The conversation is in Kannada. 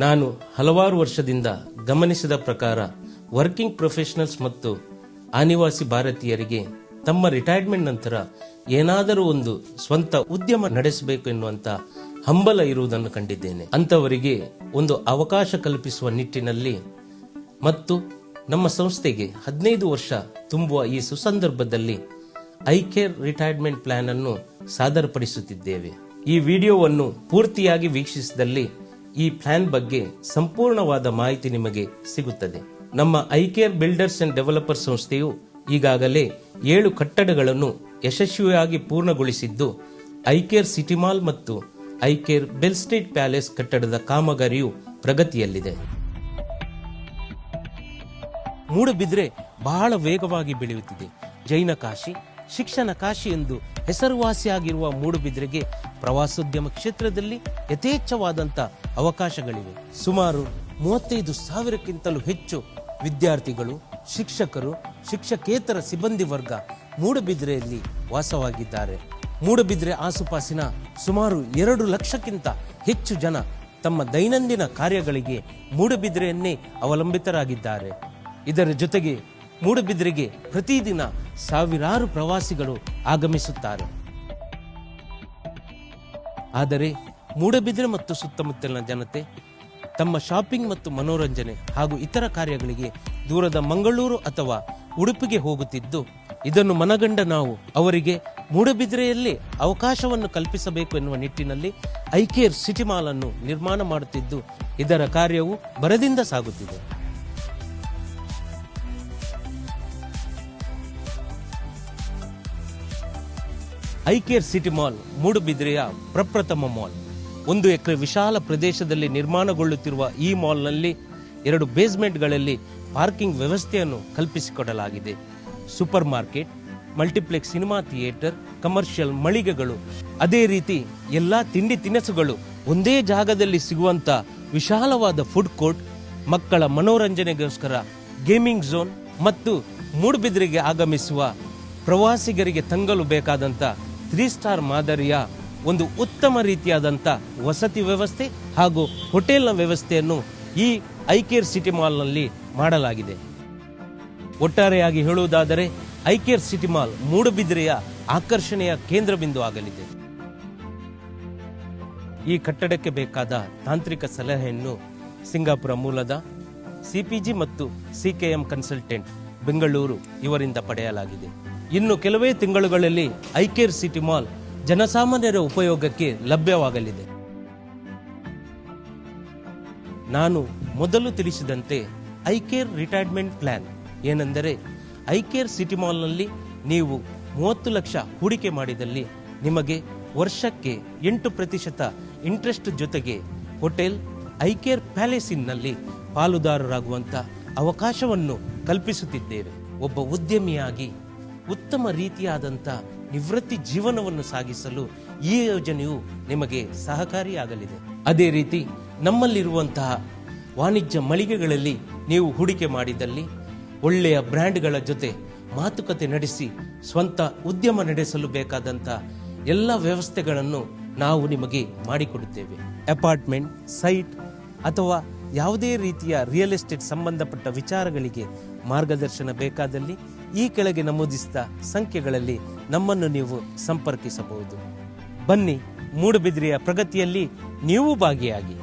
ನಾನು ಹಲವಾರು ವರ್ಷದಿಂದ ಗಮನಿಸಿದ ಪ್ರಕಾರ ವರ್ಕಿಂಗ್ ಪ್ರೊಫೆಷನಲ್ಸ್ ಮತ್ತು ಅನಿವಾಸಿ ಭಾರತೀಯರಿಗೆ ತಮ್ಮ ರಿಟೈರ್ಮೆಂಟ್ ನಂತರ ಏನಾದರೂ ಒಂದು ಸ್ವಂತ ಉದ್ಯಮ ನಡೆಸಬೇಕು ಎನ್ನುವಂತ ಹಂಬಲ ಇರುವುದನ್ನು ಕಂಡಿದ್ದೇನೆ. ಅಂತವರಿಗೆ ಒಂದು ಅವಕಾಶ ಕಲ್ಪಿಸುವ ನಿಟ್ಟಿನಲ್ಲಿ ಮತ್ತು ನಮ್ಮ ಸಂಸ್ಥೆಗೆ 15 ವರ್ಷ ತುಂಬುವ ಈ ಸುಸಂದರ್ಭದಲ್ಲಿ ಐಕೇರ್ ರಿಟೈರ್ಮೆಂಟ್ ಪ್ಲಾನ್ ಅನ್ನು ಸಾದರಪಡಿಸುತ್ತಿದ್ದೇವೆ. ಈ ವಿಡಿಯೋವನ್ನು ಪೂರ್ತಿಯಾಗಿ ವೀಕ್ಷಿಸಿದಲ್ಲಿ ಈ ಪ್ಲಾನ್ ಬಗ್ಗೆ ಸಂಪೂರ್ಣವಾದ ಮಾಹಿತಿ ನಿಮಗೆ ಸಿಗುತ್ತದೆ. ನಮ್ಮ ಐಕೇರ್ ಬಿಲ್ಡರ್ಸ್ ಅಂಡ್ ಡೆವಲಪರ್ ಸಂಸ್ಥೆಯು ಈಗಾಗಲೇ 7 ಕಟ್ಟಡಗಳನ್ನು ಯಶಸ್ವಿಯಾಗಿ ಪೂರ್ಣಗೊಳಿಸಿದ್ದು, ಐಕೇರ್ ಸಿಟಿ ಮಾಲ್ ಮತ್ತು ಐಕೇರ್ ಬೆಲ್ ಸ್ಟ್ರೀಟ್ ಪ್ಯಾಲೇಸ್ ಕಟ್ಟಡದ ಕಾಮಗಾರಿಯು ಪ್ರಗತಿಯಲ್ಲಿದೆ. ಮೂಡಬಿದ್ರೆ ಬಹಳ ವೇಗವಾಗಿ ಬೆಳೆಯುತ್ತಿದೆ. ಜೈನ ಕಾಶಿ, ಶಿಕ್ಷಣ ಕಾಶಿ ಎಂದು ಹೆಸರುವಾಸಿಯಾಗಿರುವ ಮೂಡಬಿದ್ರೆಗೆ ಪ್ರವಾಸೋದ್ಯಮ ಕ್ಷೇತ್ರದಲ್ಲಿ ಯಥೇಚ್ಛವಾದಂಥ ಅವಕಾಶಗಳಿವೆ. ಸುಮಾರು 35,000ಕ್ಕಿಂತಲೂ ಹೆಚ್ಚು ವಿದ್ಯಾರ್ಥಿಗಳು, ಶಿಕ್ಷಕರು, ಶಿಕ್ಷಕೇತರ ಸಿಬ್ಬಂದಿ ವರ್ಗ ಮೂಡಬಿದ್ರೆಯಲ್ಲಿ ವಾಸವಾಗಿದ್ದಾರೆ. ಮೂಡಬಿದ್ರೆ ಆಸುಪಾಸಿನ ಸುಮಾರು 2 ಲಕ್ಷಕ್ಕಿಂತ ಹೆಚ್ಚು ಜನ ತಮ್ಮ ದೈನಂದಿನ ಕಾರ್ಯಗಳಿಗೆ ಮೂಡಬಿದ್ರೆಯನ್ನೇ ಅವಲಂಬಿತರಾಗಿದ್ದಾರೆ. ಇದರ ಜೊತೆಗೆ ಮೂಡಬಿದ್ರೆಗೆ ಪ್ರತಿದಿನ ಸಾವಿರಾರು ಪ್ರವಾಸಿಗಳು ಆಗಮಿಸುತ್ತಾರೆ. ಆದರೆ ಮೂಡಬಿದ್ರೆ ಮತ್ತು ಸುತ್ತಮುತ್ತಲಿನ ಜನತೆ ತಮ್ಮ ಶಾಪಿಂಗ್ ಮತ್ತು ಮನೋರಂಜನೆ ಹಾಗೂ ಇತರ ಕಾರ್ಯಗಳಿಗೆ ದೂರದ ಮಂಗಳೂರು ಅಥವಾ ಉಡುಪಿಗೆ ಹೋಗುತ್ತಿದ್ದು, ಇದನ್ನು ಮನಗಂಡ ನಾವು ಅವರಿಗೆ ಮೂಡಬಿದ್ರೆಯಲ್ಲಿ ಅವಕಾಶವನ್ನು ಕಲ್ಪಿಸಬೇಕು ಎನ್ನುವ ನಿಟ್ಟಿನಲ್ಲಿ ಐಕೇರ್ ಸಿಟಿ ಮಾಲ್ ಅನ್ನು ನಿರ್ಮಾಣ ಮಾಡುತ್ತಿದ್ದು, ಇದರ ಕಾರ್ಯವು ಭರದಿಂದ ಸಾಗುತ್ತಿದೆ. ಐಕೇರ್ ಸಿಟಿ ಮಾಲ್ ಮೂಡಬಿದ್ರೆಯ ಪ್ರಪ್ರಥಮ ಮಾಲ್. 1 ಎಕರೆ ವಿಶಾಲ ಪ್ರದೇಶದಲ್ಲಿ ನಿರ್ಮಾಣಗೊಳ್ಳುತ್ತಿರುವ ಈ ಮಾಲ್ನಲ್ಲಿ 2 ಬೇಸ್ಮೆಂಟ್ಗಳಲ್ಲಿ ಪಾರ್ಕಿಂಗ್ ವ್ಯವಸ್ಥೆಯನ್ನು ಕಲ್ಪಿಸಿಕೊಡಲಾಗಿದೆ. Super market, multiplex cinema theatre, commercial ಮಳಿಗೆಗಳು, ಅದೇ ರೀತಿ ಎಲ್ಲಾ ತಿಂಡಿ ತಿನಿಸುಗಳು ಒಂದೇ ಜಾಗದಲ್ಲಿ ಸಿಗುವಂತ ವಿಶಾಲವಾದ ಫುಡ್ ಕೋರ್ಟ್, ಮಕ್ಕಳ ಮನೋರಂಜನೆಗೋಸ್ಕರ ಗೇಮಿಂಗ್ ಝೋನ್ ಮತ್ತು ಮೂಡಬಿದ್ರೆಗೆ ಆಗಮಿಸುವ ಪ್ರವಾಸಿಗರಿಗೆ ತಂಗಲು ಬೇಕಾದಂತ 3 ಸ್ಟಾರ್ ಮಾದರಿಯ ಒಂದು ಉತ್ತಮ ರೀತಿಯಾದಂಥ ವಸತಿ ವ್ಯವಸ್ಥೆ ಹಾಗೂ ಹೋಟೆಲ್ನ ವ್ಯವಸ್ಥೆಯನ್ನು ಈ ಐಕೇರ್ ಸಿಟಿ ಮಾಲ್ನಲ್ಲಿ ಮಾಡಲಾಗಿದೆ. ಒಟ್ಟಾರೆಯಾಗಿ ಹೇಳುವುದಾದರೆ ಐಕೇರ್ ಸಿಟಿ ಮಾಲ್ ಮೂಡಬಿದ್ರೆಯ ಆಕರ್ಷಣೆಯ ಕೇಂದ್ರ ಬಿಂದು ಆಗಲಿದೆ. ಈ ಕಟ್ಟಡಕ್ಕೆ ಬೇಕಾದ ತಾಂತ್ರಿಕ ಸಲಹೆಯನ್ನು ಸಿಂಗಾಪುರ ಮೂಲದ ಸಿಪಿಜಿ ಮತ್ತು ಸಿಕೆಎಂ ಕನ್ಸಲ್ಟೆಂಟ್ ಬೆಂಗಳೂರು ಇವರಿಂದ ಪಡೆಯಲಾಗಿದೆ. ಇನ್ನು ಕೆಲವೇ ತಿಂಗಳುಗಳಲ್ಲಿ ಐಕೇರ್ ಸಿಟಿ ಮಾಲ್ ಜನಸಾಮಾನ್ಯರ ಉಪಯೋಗಕ್ಕೆ ಲಭ್ಯವಾಗಲಿದೆ. ನಾನು ಮೊದಲು ತಿಳಿಸಿದಂತೆ ಐಕೇರ್ ರಿಟೈರ್ಮೆಂಟ್ ಪ್ಲಾನ್ ಏನೆಂದರೆ, ಐಕೇರ್ ಸಿಟಿ ಮಾಲ್ನಲ್ಲಿ ನೀವು 30 ಲಕ್ಷ ಹೂಡಿಕೆ ಮಾಡಿದಲ್ಲಿ ನಿಮಗೆ ವರ್ಷಕ್ಕೆ 8% ಇಂಟ್ರೆಸ್ಟ್ ಜೊತೆಗೆ ಹೋಟೆಲ್ ಐಕೇರ್ ಪ್ಯಾಲೇಸಿನಲ್ಲಿ ಪಾಲುದಾರರಾಗುವಂತ ಅವಕಾಶವನ್ನು ಕಲ್ಪಿಸುತ್ತಿದ್ದೇವೆ. ಒಬ್ಬ ಉದ್ಯಮಿಯಾಗಿ ಉತ್ತಮ ರೀತಿಯಾದಂಥ ನಿವೃತ್ತಿ ಜೀವನವನ್ನು ಸಾಗಿಸಲು ಈ ಯೋಜನೆಯು ನಿಮಗೆ ಸಹಕಾರಿಯಾಗಲಿದೆ. ಅದೇ ರೀತಿ ನಮ್ಮಲ್ಲಿರುವಂತಹ ವಾಣಿಜ್ಯ ಮಳಿಗೆಗಳಲ್ಲಿ ನೀವು ಹೂಡಿಕೆ ಮಾಡಿದಲ್ಲಿ ಒಳ್ಳೆಯ ಬ್ರ್ಯಾಂಡ್ಗಳ ಜೊತೆ ಮಾತುಕತೆ ನಡೆಸಿ ಸ್ವಂತ ಉದ್ಯಮ ನಡೆಸಲು ಬೇಕಾದಂಥ ಎಲ್ಲ ವ್ಯವಸ್ಥೆಗಳನ್ನು ನಾವು ನಿಮಗೆ ಮಾಡಿಕೊಡುತ್ತೇವೆ. ಅಪಾರ್ಟ್ಮೆಂಟ್, ಸೈಟ್ ಅಥವಾ ಯಾವುದೇ ರೀತಿಯ ರಿಯಲ್ ಎಸ್ಟೇಟ್ ಸಂಬಂಧಪಟ್ಟ ವಿಚಾರಗಳಿಗೆ ಮಾರ್ಗದರ್ಶನ ಬೇಕಾದಲ್ಲಿ ಈ ಕೆಳಗೆ ನಮೂದಿಸಿದ ಸಂಖ್ಯೆಗಳಲ್ಲಿ ನಮ್ಮನ್ನು ನೀವು ಸಂಪರ್ಕಿಸಬಹುದು. ಬನ್ನಿ, ಮೂಡಬಿದ್ರೆಯ ಪ್ರಗತಿಯಲ್ಲಿ ನೀವು ಭಾಗಿಯಾಗಿ.